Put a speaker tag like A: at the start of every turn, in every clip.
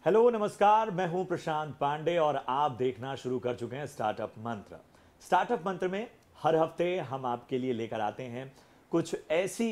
A: Hello नमस्कार, मैं हूं प्रशांत पांडे और आप देखना शुरू कर चुके हैं स्टार्टअप मंत्र। स्टार्टअप मंत्र में हर हफ्ते हम आपके लिए लेकर आते हैं कुछ ऐसी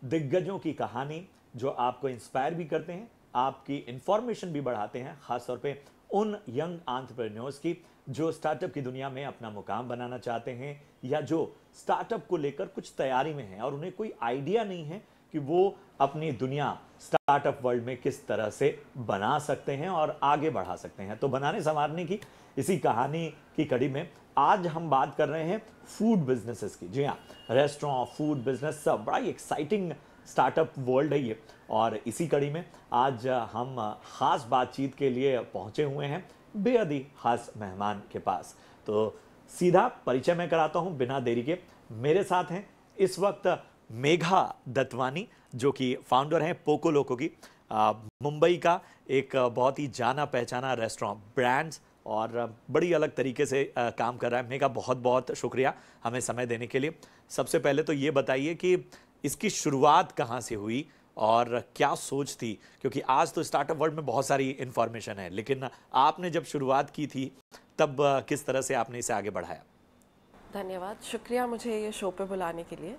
A: दिग्गजों की कहानी जो आपको इंस्पायर भी करते हैं, आपकी इंफॉर्मेशन भी बढ़ाते हैं, खासतौर पे उन यंग एंटरप्रेन्योर्स की जो स्टार्टअप की दुनिया में अपना मुकाम बनाना चाहते हैं या जो स्टार्टअप को लेकर कुछ तैयारी में हैं और उन्हें कोई आइडिया नहीं है कि वो अपनी दुनिया स्टार्टअप वर्ल्ड में किस तरह से बना सकते हैं और आगे बढ़ा सकते हैं। तो बनाने संवारने की इसी कहानी की कड़ी में आज हम बात कर रहे हैं फूड बिजनेसेस की। जी हाँ, रेस्टोरेंट, फूड बिजनेस सब बड़ा ही एक्साइटिंग स्टार्टअप वर्ल्ड है ये। और इसी कड़ी में आज हम खास बातचीत के लिए पहुंचे हुए हैं बेहद ही खास मेहमान के पास। तो सीधा परिचय मैं कराता हूं बिना देरी के। मेरे साथ हैं इस वक्त मेघा दत्वानी जो कि फाउंडर हैं पोको लोको की। मुंबई का एक बहुत ही जाना पहचाना रेस्टोरेंट ब्रांड्स और बड़ी अलग तरीके से काम कर रहा है। मेघा, बहुत बहुत शुक्रिया हमें समय देने के लिए। सबसे पहले तो ये बताइए कि इसकी शुरुआत कहाँ से हुई और क्या सोच थी, क्योंकि आज तो स्टार्टअप वर्ल्ड में बहुत सारी इंफॉर्मेशन है, लेकिन आपने जब शुरुआत की थी तब किस तरह से आपने इसे आगे बढ़ाया?
B: धन्यवाद, शुक्रिया मुझे ये शो पे बुलाने के लिए।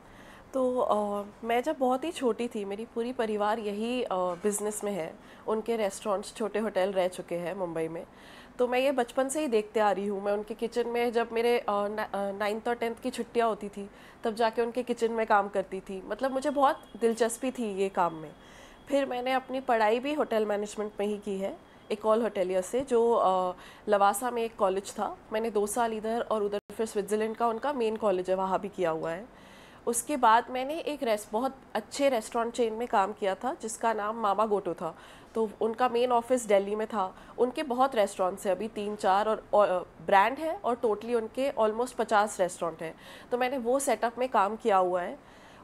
B: तो मैं जब बहुत ही छोटी थी, मेरी पूरी परिवार यही बिज़नेस में है। उनके रेस्टोरेंट्स, छोटे होटल रह चुके हैं मुंबई में। तो मैं ये बचपन से ही देखते आ रही हूँ। मैं उनके किचन में, जब मेरे 9th और 10th की छुट्टियाँ होती थी तब जाके उनके किचन में काम करती थी। मतलब मुझे बहुत दिलचस्पी थी ये काम में। फिर मैंने अपनी पढ़ाई भी होटल मैनेजमेंट में ही की है, एकोल होटेलियर से, जो लवासा में एक कॉलेज था। मैंने 2 साल इधर और उधर फिर स्विट्ज़रलैंड का उनका मेन कॉलेज है, वहाँ भी किया हुआ है। उसके बाद मैंने एक बहुत अच्छे रेस्टोरेंट चेन में काम किया था जिसका नाम मामा गोटो था। तो उनका मेन ऑफिस दिल्ली में था। उनके बहुत रेस्टोरेंट्स हैं, अभी 3-4 और ब्रांड है, और टोटली उनके ऑलमोस्ट 50 रेस्टोरेंट हैं। तो मैंने वो सेटअप में काम किया हुआ है।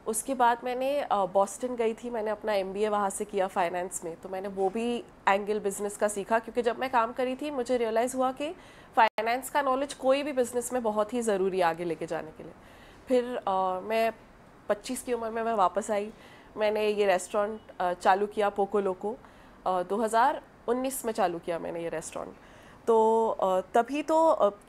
B: उसके बाद मैंने बॉस्टन गई थी, मैंने अपना MBA वहाँ से किया फाइनेंस में। तो मैंने वो भी एंगल बिजनेस का सीखा, क्योंकि जब मैं काम करी थी मुझे रियलाइज़ हुआ कि फाइनेंस का नॉलेज कोई भी बिज़नेस में बहुत ही ज़रूरी है आगे लेके जाने के लिए। फिर मैं 25 की उम्र में मैं वापस आई। मैंने ये रेस्टोरेंट चालू किया, पोको लोको। 2019 में चालू किया मैंने ये रेस्टोरेंट। तो तभी तो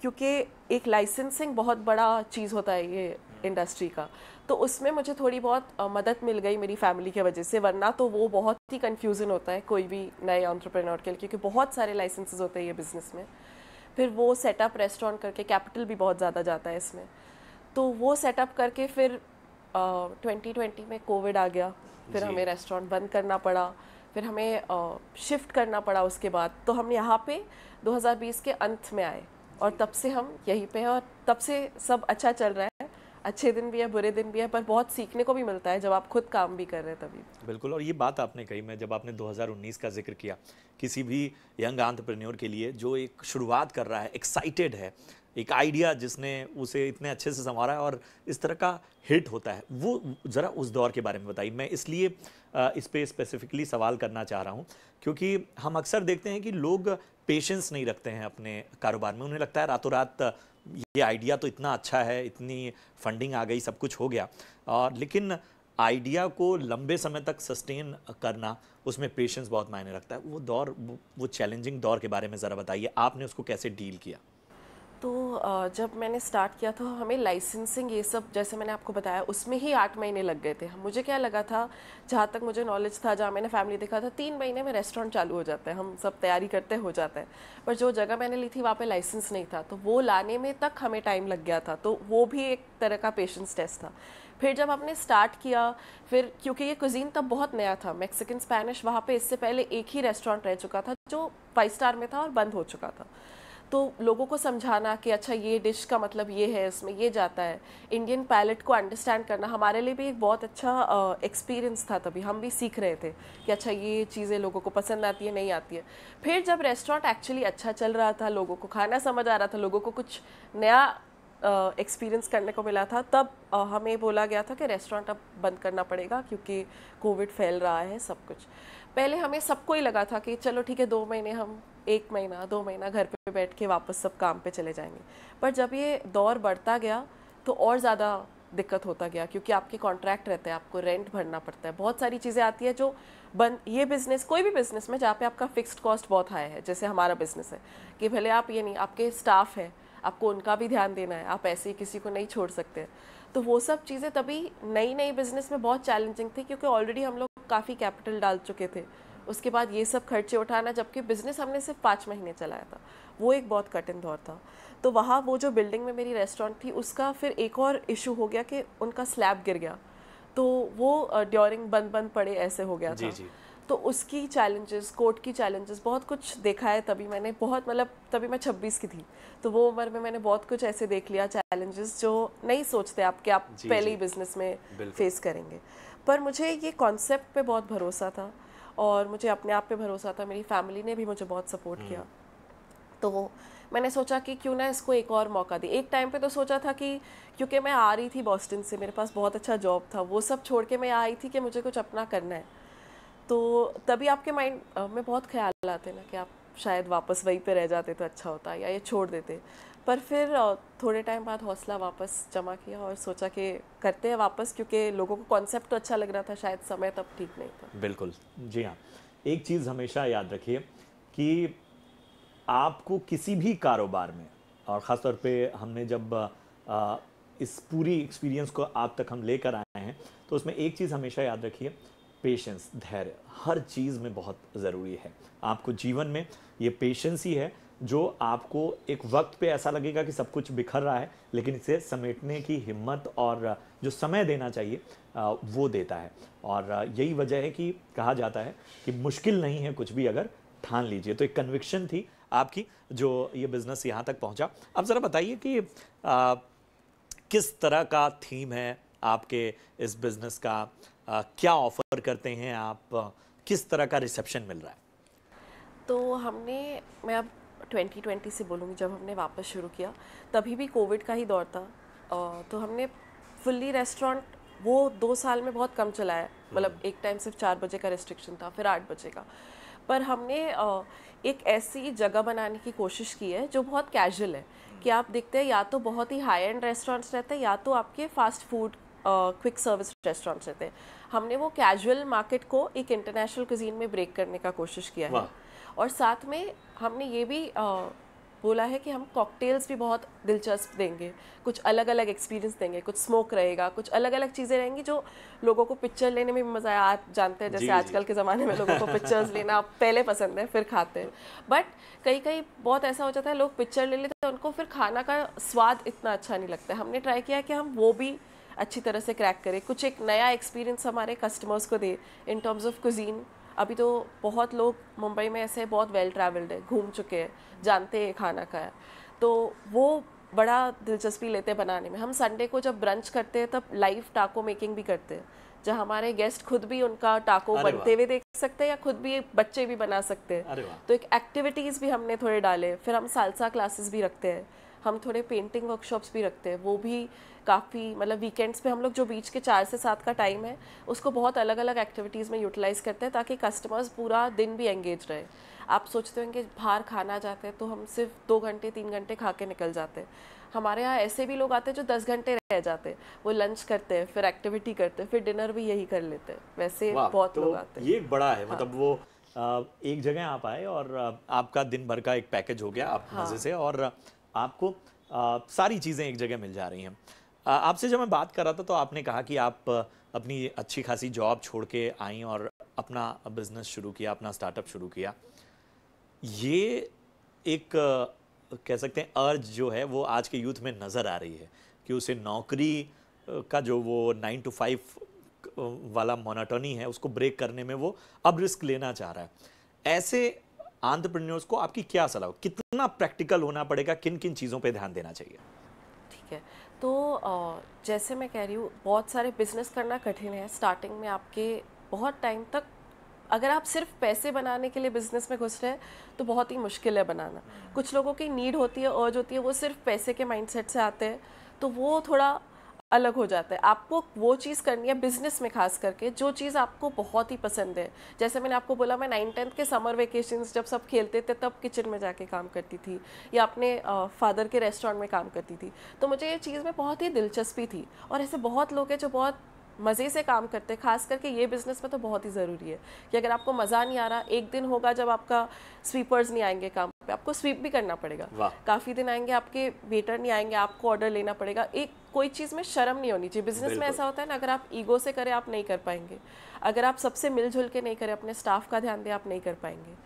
B: क्योंकि एक लाइसेंसिंग बहुत बड़ा चीज़ होता है ये इंडस्ट्री का, तो उसमें मुझे थोड़ी बहुत मदद मिल गई मेरी फैमिली की वजह से। वरना तो वो बहुत ही कन्फ्यूज़न होता है कोई भी नए एंटरप्रेन्योर के लिए, क्योंकि बहुत सारे लाइसेंसेस होते हैं ये बिज़नेस में। फिर वो सेटअप रेस्टोरेंट करके कैपिटल भी बहुत ज़्यादा जाता है इसमें। तो वो सेटअप करके फिर 2020 में कोविड आ गया। फिर हमें रेस्टोरेंट बंद करना पड़ा। फिर हमें शिफ्ट करना पड़ा उसके बाद। तो हम यहाँ पे 2020 के अंत में आए और तब से हम यहीं पे हैं, और तब से सब अच्छा चल रहा है। अच्छे दिन भी है, बुरे दिन भी है, पर बहुत सीखने को भी मिलता है जब आप खुद काम भी कर रहे हैं तभी।
A: बिल्कुल, और ये बात आपने कही, मैं जब आपने 2019 का जिक्र किया, किसी भी यंग एंटरप्रेन्योर के लिए जो एक शुरुआत कर रहा है, एक्साइटेड है, एक आइडिया जिसने उसे इतने अच्छे से संवारा है और इस तरह का हिट होता है, वो ज़रा उस दौर के बारे में बताइए। मैं इसलिए इस पे स्पेसिफिकली सवाल करना चाह रहा हूँ क्योंकि हम अक्सर देखते हैं कि लोग पेशेंस नहीं रखते हैं अपने कारोबार में। उन्हें लगता है रातों रात ये आइडिया तो इतना अच्छा है, इतनी फंडिंग आ गई, सब कुछ हो गया, और लेकिन आइडिया को लंबे समय तक सस्टेन करना, उसमें पेशेंस बहुत मायने रखता है। वो दौर, वो चैलेंजिंग दौर के बारे में ज़रा बताइए, आपने उसको कैसे डील किया?
B: तो जब मैंने स्टार्ट किया तो हमें लाइसेंसिंग ये सब, जैसे मैंने आपको बताया, उसमें ही 8 महीने लग गए थे। मुझे क्या लगा था, जहाँ तक मुझे नॉलेज था, जहाँ मैंने फैमिली देखा था, 3 महीने में रेस्टोरेंट चालू हो जाता है, हम सब तैयारी करते हो जाता है। पर जो जगह मैंने ली थी वहाँ पे लाइसेंस नहीं था, तो वो लाने में तक हमें टाइम लग गया था। तो वो भी एक तरह का पेशेंस टेस्ट था। फिर जब हमने स्टार्ट किया, फिर क्योंकि ये कुजीन तब बहुत नया था, मैक्सिकन स्पेनिश, वहाँ पे इससे पहले एक ही रेस्टोरेंट रह चुका था जो 5 स्टार में था और बंद हो चुका था। तो लोगों को समझाना कि अच्छा ये डिश का मतलब ये है, इसमें ये जाता है, इंडियन पैलेट को अंडरस्टैंड करना हमारे लिए भी एक बहुत अच्छा एक्सपीरियंस था। तभी हम भी सीख रहे थे कि अच्छा ये चीज़ें लोगों को पसंद आती है, नहीं आती है। फिर जब रेस्टोरेंट एक्चुअली अच्छा चल रहा था, लोगों को खाना समझ आ रहा था, लोगों को कुछ नया एक्सपीरियंस करने को मिला था, तब हमें बोला गया था कि रेस्टोरेंट अब बंद करना पड़ेगा क्योंकि कोविड फैल रहा है, सब कुछ। पहले हमें सबको ही लगा था कि चलो ठीक है, 2 महीने, हम 1 महीना 2 महीना घर पे बैठ के वापस सब काम पे चले जाएंगे। पर जब ये दौर बढ़ता गया तो और ज़्यादा दिक्कत होता गया, क्योंकि आपके कॉन्ट्रैक्ट रहते हैं, आपको रेंट भरना पड़ता है, बहुत सारी चीज़ें आती है जो ये बिज़नेस, कोई भी बिज़नेस में जहाँ पे आपका फिक्स्ड कॉस्ट बहुत हाई है, जैसे हमारा बिज़नेस है कि भले आप ये नहीं, आपके स्टाफ है, आपको उनका भी ध्यान देना है, आप ऐसे ही किसी को नहीं छोड़ सकते। तो वो सब चीज़ें तभी नई नई बिज़नेस में बहुत चैलेंजिंग थी, क्योंकि ऑलरेडी हम लोग काफ़ी कैपिटल डाल चुके थे। उसके बाद ये सब खर्चे उठाना, जबकि बिज़नेस हमने सिर्फ 5 महीने चलाया था, वो एक बहुत कठिन दौर था। तो वहाँ वो जो बिल्डिंग में मेरी रेस्टोरेंट थी, उसका फिर एक और इशू हो गया कि उनका स्लैब गिर गया, तो वो ड्यूरिंग बंद बंद पड़े ऐसे हो गया था। तो उसकी चैलेंजेस, कोर्ट की चैलेंजेस, बहुत कुछ देखा है तभी मैंने, बहुत मतलब तभी मैं 26 की थी, तो वो उम्र में मैंने बहुत कुछ ऐसे देख लिया चैलेंजेस जो नहीं सोचते आप कि आप पहले ही बिजनेस में फेस करेंगे। पर मुझे ये कॉन्सेप्ट पे बहुत भरोसा था और मुझे अपने आप पे भरोसा था, मेरी फैमिली ने भी मुझे बहुत सपोर्ट किया। तो वो मैंने सोचा कि क्यों ना इसको एक और मौका दी। एक टाइम पे तो सोचा था कि क्योंकि मैं आ रही थी बॉस्टन से, मेरे पास बहुत अच्छा जॉब था, वो सब छोड़ के मैं आई थी कि मुझे कुछ अपना करना है। तो तभी आपके माइंड में बहुत ख्याल आते ना कि आप शायद वापस वहीं पे रह जाते तो अच्छा होता, या ये छोड़ देते। पर फिर थोड़े टाइम बाद हौसला वापस जमा किया और सोचा कि करते हैं वापस, क्योंकि लोगों को कॉन्सेप्ट तो अच्छा लग रहा था, शायद समय तब ठीक नहीं था।
A: बिल्कुल, जी हाँ। एक चीज़ हमेशा याद रखिए कि आपको किसी भी कारोबार में, और ख़ासतौर पे हमने जब इस पूरी एक्सपीरियंस को आप तक हम लेकर आए हैं, तो उसमें एक चीज़ हमेशा याद रखिए, पेशेंस, धैर्य हर चीज़ में बहुत ज़रूरी है। आपको जीवन में ये पेशेंस ही है जो आपको एक वक्त पे ऐसा लगेगा कि सब कुछ बिखर रहा है, लेकिन इसे समेटने की हिम्मत और जो समय देना चाहिए वो देता है। और यही वजह है कि कहा जाता है कि मुश्किल नहीं है कुछ भी अगर ठान लीजिए। तो एक कन्विक्शन थी आपकी जो ये बिज़नेस यहाँ तक पहुँचा। अब ज़रा बताइए कि किस तरह का थीम है आपके इस बिज़नेस का, क्या ऑफ़र करते हैं आप, किस तरह का रिसेप्शन मिल रहा है?
B: तो मैं अब 2020 से बोलूँगी, जब हमने वापस शुरू किया तभी भी कोविड का ही दौर था। तो हमने फुल्ली रेस्टोरेंट वो 2 साल में बहुत कम चलाया, मतलब एक टाइम सिर्फ 4 बजे का रिस्ट्रिक्शन था, फिर 8 बजे का। पर हमने एक ऐसी जगह बनाने की कोशिश की है जो बहुत कैजुअल है, कि आप देखते हैं या तो बहुत ही हाई एंड रेस्टोरेंट्स रहते हैं या तो आपके fast food quick service restaurants रहते हैं। हमने वो कैजुअल मार्केट को एक इंटरनेशनल कुजीन में ब्रेक करने का कोशिश किया है। और साथ में हमने ये भी बोला है कि हम कॉकटेल्स भी बहुत दिलचस्प देंगे, कुछ अलग अलग एक्सपीरियंस देंगे, कुछ स्मोक रहेगा, कुछ अलग अलग चीज़ें रहेंगी जो लोगों को पिक्चर लेने में भी मज़ा आया। आप जानते हैं जैसे आजकल के ज़माने में लोगों को पिक्चर्स लेना पहले पसंद है, फिर खाते हैं। बट कई कई बहुत ऐसा हो जाता है, लोग पिक्चर ले लेते हैं, उनको फिर खाना का स्वाद इतना अच्छा नहीं लगता है। हमने ट्राई किया कि हम वो भी अच्छी तरह से क्रैक करें, कुछ एक नया एक्सपीरियंस हमारे कस्टमर्स को दे इन टर्म्स ऑफ कुजीन। अभी तो बहुत लोग मुंबई में ऐसे बहुत वेल ट्रैवल्ड है, घूम चुके हैं, जानते हैं खाना का है, तो वो बड़ा दिलचस्पी लेते हैं बनाने में। हम संडे को जब ब्रंच करते हैं तब लाइव टाको मेकिंग भी करते हैं, जहाँ हमारे गेस्ट खुद भी उनका टाको बनते हुए देख सकते हैं या खुद भी बच्चे भी बना सकते हैं। तो एक एक्टिविटीज़ भी हमने थोड़े डाले। फिर हम सालसा क्लासेस भी रखते हैं, हम थोड़े पेंटिंग वर्कशॉप्स भी रखते हैं, वो भी काफ़ी, मतलब वीकेंड्स पे हम लोग जो बीच के 4 से 7 का टाइम है उसको बहुत अलग अलग एक्टिविटीज़ में यूटिलाइज़ करते हैं, ताकि कस्टमर्स पूरा दिन भी एंगेज रहे। आप सोचते होंगे बाहर खाना जाते हैं तो हम सिर्फ 2 घंटे 3 घंटे खा के निकल जाते हैं। हमारे यहाँ ऐसे भी लोग आते हैं जो 10 घंटे रह जाते हैं, वो लंच करते हैं, फिर एक्टिविटी करते हैं, फिर डिनर भी यही कर लेते हैं। वैसे बहुत लोग आते हैं।
A: ये बड़ा है, मतलब वो एक जगह आप आए और आपका दिन भर का एक पैकेज हो गया, आप मज़े से, और आपको सारी चीज़ें एक जगह मिल जा रही हैं। आपसे जब मैं बात कर रहा था तो आपने कहा कि आप अपनी अच्छी खासी जॉब छोड़ के आई और अपना बिजनेस शुरू किया, अपना स्टार्टअप शुरू किया। ये एक कह सकते हैं अर्ज जो है वो आज के यूथ में नज़र आ रही है कि उसे नौकरी का जो वो 9 to 5 वाला मोनोटोनी है उसको ब्रेक करने में वो अब रिस्क लेना चाह रहा है। ऐसे एंटरप्रेन्योर्स को आपकी क्या सलाह, कितना प्रैक्टिकल होना पड़ेगा, किन किन चीज़ों पे ध्यान देना चाहिए?
B: ठीक है, तो जैसे मैं कह रही हूँ, बहुत सारे बिजनेस करना कठिन है। स्टार्टिंग में आपके बहुत टाइम तक, अगर आप सिर्फ पैसे बनाने के लिए बिजनेस में घुस रहे हैं तो बहुत ही मुश्किल है बनाना। कुछ लोगों की नीड होती है, अर्ज होती है, वो सिर्फ पैसे के माइंडसेट से आते हैं, तो वो थोड़ा अलग हो जाता है। आपको वो चीज़ करनी है बिजनेस में, खास करके जो चीज़ आपको बहुत ही पसंद है। जैसे मैंने आपको बोला, मैं 9th-10th के समर वेकेशंस जब सब खेलते थे तब किचन में जाके काम करती थी, या अपने फादर के रेस्टोरेंट में काम करती थी। तो मुझे ये चीज़ में बहुत ही दिलचस्पी थी, और ऐसे बहुत लोग हैं जो बहुत मज़े से काम करते हैं। खास करके ये बिज़नेस में तो बहुत ही ज़रूरी है कि अगर आपको मज़ा नहीं आ रहा, एक दिन होगा जब आपका स्वीपर्स नहीं आएंगे काम पे, आपको स्वीप भी करना पड़ेगा। काफ़ी दिन आएंगे आपके वेटर नहीं आएंगे, आपको ऑर्डर लेना पड़ेगा। एक कोई चीज़ में शर्म नहीं होनी चाहिए। बिजनेस में ऐसा होता है ना, अगर आप ईगो से करें आप नहीं कर पाएंगे, अगर आप सबसे मिलजुल के नहीं करें, अपने स्टाफ का ध्यान दें, आप नहीं कर पाएंगे।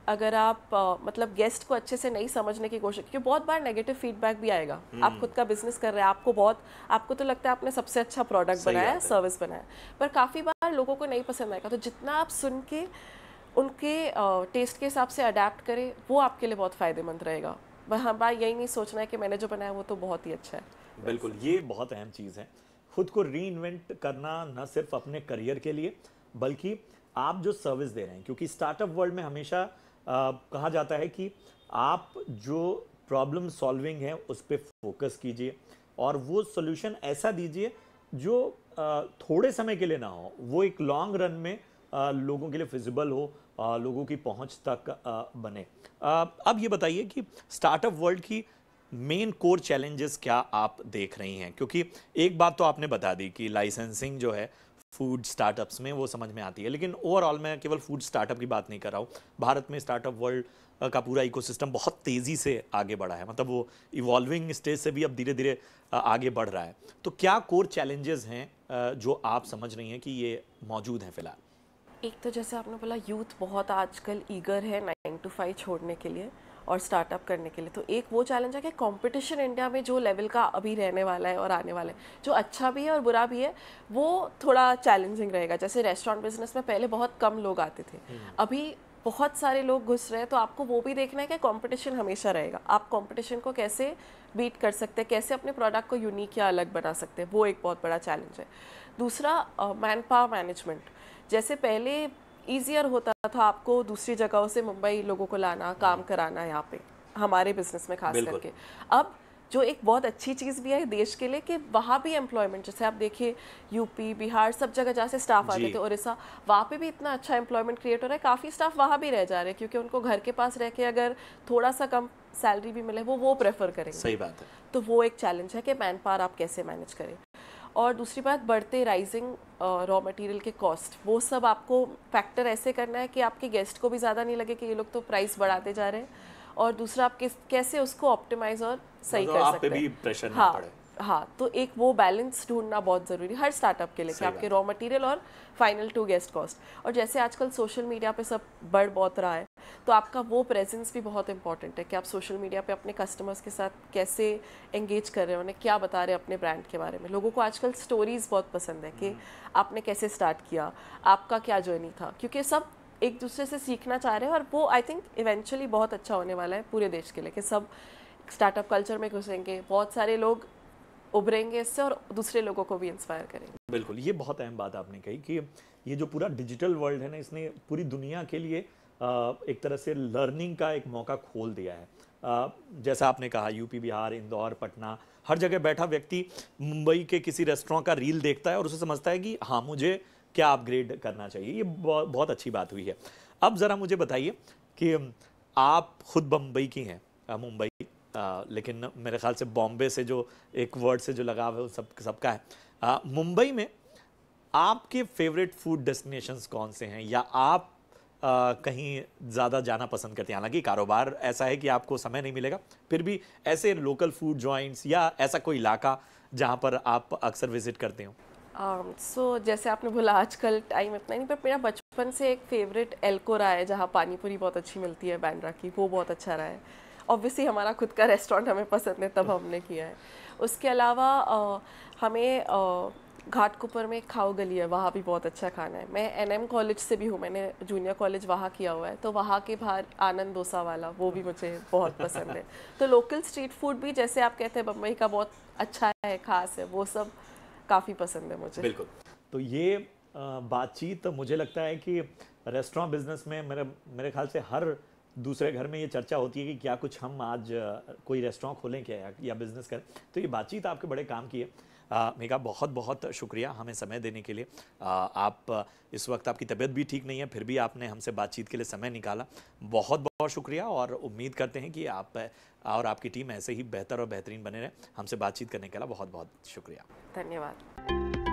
B: अगर आप मतलब गेस्ट को अच्छे से नहीं समझने की कोशिश, क्योंकि बहुत बार नेगेटिव फीडबैक भी आएगा। आप खुद का बिजनेस कर रहे हैं, आपको तो लगता है आपने सबसे अच्छा प्रोडक्ट बनाया है, सर्विस बनाया, पर काफ़ी बार लोगों को नहीं पसंद आएगा। तो जितना आप सुन के उनके टेस्ट के हिसाब से अडेप्ट करें, वो आपके लिए बहुत फ़ायदेमंद रहेगा। हर बार यही नहीं सोचना है कि मैंने जो बनाया वो तो बहुत ही अच्छा है।
A: बिल्कुल, ये बहुत अहम चीज़ है, खुद को री इन्वेंट करना, न सिर्फ अपने करियर के लिए बल्कि आप जो सर्विस दे रहे हैं। क्योंकि स्टार्टअप वर्ल्ड में हमेशा कहा जाता है कि आप जो प्रॉब्लम सॉल्विंग है उस पर फोकस कीजिए और वो सोल्यूशन ऐसा दीजिए जो थोड़े समय के लिए ना हो, वो एक लॉन्ग रन में लोगों के लिए फिजिबल हो, लोगों की पहुंच तक बने। अब ये बताइए कि स्टार्टअप वर्ल्ड की मेन कोर चैलेंजेस क्या आप देख रही हैं? क्योंकि एक बात तो आपने बता दी कि लाइसेंसिंग जो है फूड स्टार्टअप्स में वो समझ में आती है, लेकिन ओवरऑल मैं केवल फूड स्टार्टअप की बात नहीं कर रहा हूँ। भारत में स्टार्टअप वर्ल्ड का पूरा इकोसिस्टम बहुत तेज़ी से आगे बढ़ा है, मतलब वो इवॉल्विंग स्टेज से भी अब धीरे धीरे आगे बढ़ रहा है। तो क्या कोर चैलेंजेस हैं जो आप समझ रही हैं कि ये मौजूद हैं फिलहाल?
B: एक तो जैसे आपने बोला, यूथ बहुत आजकल ईगर है 9 to 5 छोड़ने के लिए और स्टार्टअप करने के लिए। तो एक वो चैलेंज है कि कंपटीशन इंडिया में जो लेवल का अभी रहने वाला है और आने वाला है, जो अच्छा भी है और बुरा भी है, वो थोड़ा चैलेंजिंग रहेगा। जैसे रेस्टोरेंट बिजनेस में पहले बहुत कम लोग आते थे, अभी बहुत सारे लोग घुस रहे हैं। तो आपको वो भी देखना है कि कंपटीशन हमेशा रहेगा। आप कंपटीशन को कैसे बीट कर सकते हैं, कैसे अपने प्रोडक्ट को यूनिक या अलग बना सकते हैं, वो एक बहुत बड़ा चैलेंज है। दूसरा, मैन पावर मैनेजमेंट। जैसे पहले ईजियर होता था आपको दूसरी जगहों से मुंबई लोगों को लाना, काम कराना यहाँ पे, हमारे बिजनेस में खास करके। अब जो एक बहुत अच्छी चीज़ भी है देश के लिए कि वहाँ भी एम्प्लॉयमेंट, जैसे आप देखिए यूपी, बिहार, सब जगह जहाँ से स्टाफ आते थे, उड़ीसा, वहाँ पे भी इतना अच्छा एम्प्लॉयमेंट क्रिएट हो रहा है। काफ़ी स्टाफ वहाँ भी रह जा रहे हैं क्योंकि उनको घर के पास रह के अगर थोड़ा सा कम सैलरी भी मिले वो प्रेफर करेंगे।
A: सही बात है।
B: तो वो एक चैलेंज है कि मैन पावर आप कैसे मैनेज करें। और दूसरी बात, बढ़ते राइजिंग रॉ मटेरियल के कॉस्ट, वो सब आपको फैक्टर ऐसे करना है कि आपके गेस्ट को भी ज़्यादा नहीं लगे कि ये लोग तो प्राइस बढ़ाते जा रहे हैं, और दूसरा आप कैसे उसको ऑप्टिमाइज और सही कर सकते हैं।
A: आप पे भी प्रेशर ना पड़े।
B: हाँ, तो एक वो बैलेंस ढूंढना बहुत ज़रूरी हर स्टार्टअप के लिए कि आपके रॉ मटेरियल और फाइनल टू गेस्ट कॉस्ट। और जैसे आजकल सोशल मीडिया पे सब बढ़ बहुत रहा है, तो आपका वो प्रेजेंस भी बहुत इंपॉर्टेंट है कि आप सोशल मीडिया पे अपने कस्टमर्स के साथ कैसे एंगेज कर रहे हैं, उन्हें क्या बता रहे हैं अपने ब्रांड के बारे में। लोगों को आजकल स्टोरीज बहुत पसंद है कि आपने कैसे स्टार्ट किया, आपका क्या जर्नी था, क्योंकि सब एक दूसरे से सीखना चाह रहे हैं। और वो आई थिंक इवेंचुअली बहुत अच्छा होने वाला है पूरे देश के लिए कि सब स्टार्टअप कल्चर में घुसेंगे, बहुत सारे लोग उभरेंगे इससे और दूसरे लोगों को भी इंस्पायर करेंगे।
A: बिल्कुल, ये बहुत अहम बात आपने कही कि ये जो पूरा डिजिटल वर्ल्ड है ना, इसने पूरी दुनिया के लिए एक तरह से लर्निंग का एक मौका खोल दिया है। जैसा आपने कहा, यूपी, बिहार, इंदौर, पटना, हर जगह बैठा व्यक्ति मुंबई के किसी रेस्टोरेंट का रील देखता है और उसे समझता है कि हाँ, मुझे क्या अपग्रेड करना चाहिए। ये बहुत अच्छी बात हुई है। अब ज़रा मुझे बताइए कि आप खुद मुंबई की हैं, मुंबई, लेकिन मेरे ख्याल से बॉम्बे से जो एक वर्ड से जो लगाव है वो सबका है। मुंबई में आपके फेवरेट फूड डेस्टिनेशंस कौन से हैं, या आप कहीं ज़्यादा जाना पसंद करते हैं? हालांकि कारोबार ऐसा है कि आपको समय नहीं मिलेगा, फिर भी ऐसे लोकल फूड जॉइंट्स या ऐसा कोई इलाका जहां पर आप अक्सर विजिट करते हो?
B: सो जैसे आपने बोला आजकल टाइम इतना नहीं, पर मेरा बचपन से एक फेवरेट एल्को रहा है जहाँ पानी पूरी बहुत अच्छी मिलती है, बांद्रा की, वो बहुत अच्छा रहा है। ऑब्वियसली हमारा खुद का रेस्टोरेंट हमें पसंद है तब हमने किया है। उसके अलावा हमें घाटकोपर में खाओ गली है, वहाँ भी बहुत अच्छा खाना है। मैं एनएम कॉलेज से भी हूँ, मैंने जूनियर कॉलेज वहाँ किया हुआ है, तो वहाँ के बाहर आनंद डोसा वाला वो भी मुझे बहुत पसंद है। तो लोकल स्ट्रीट फूड भी, जैसे आप कहते हैं बम्बई का बहुत अच्छा है, खास है, वो सब काफ़ी पसंद है मुझे।
A: बिल्कुल। तो ये बातचीत मुझे लगता है कि रेस्टोरेंट बिजनेस में मेरे ख्याल से हर दूसरे घर में ये चर्चा होती है कि क्या कुछ हम आज कोई रेस्टोरेंट खोलें क्या, या बिजनेस करें। तो ये बातचीत आपके बड़े काम की है। मेघा, बहुत बहुत शुक्रिया हमें समय देने के लिए। आप इस वक्त आपकी तबीयत भी ठीक नहीं है, फिर भी आपने हमसे बातचीत के लिए समय निकाला। बहुत बहुत शुक्रिया, और उम्मीद करते हैं कि आप और आपकी टीम ऐसे ही बेहतर और बेहतरीन बने रहे। हमसे बातचीत करने के लिए बहुत बहुत शुक्रिया।
B: धन्यवाद।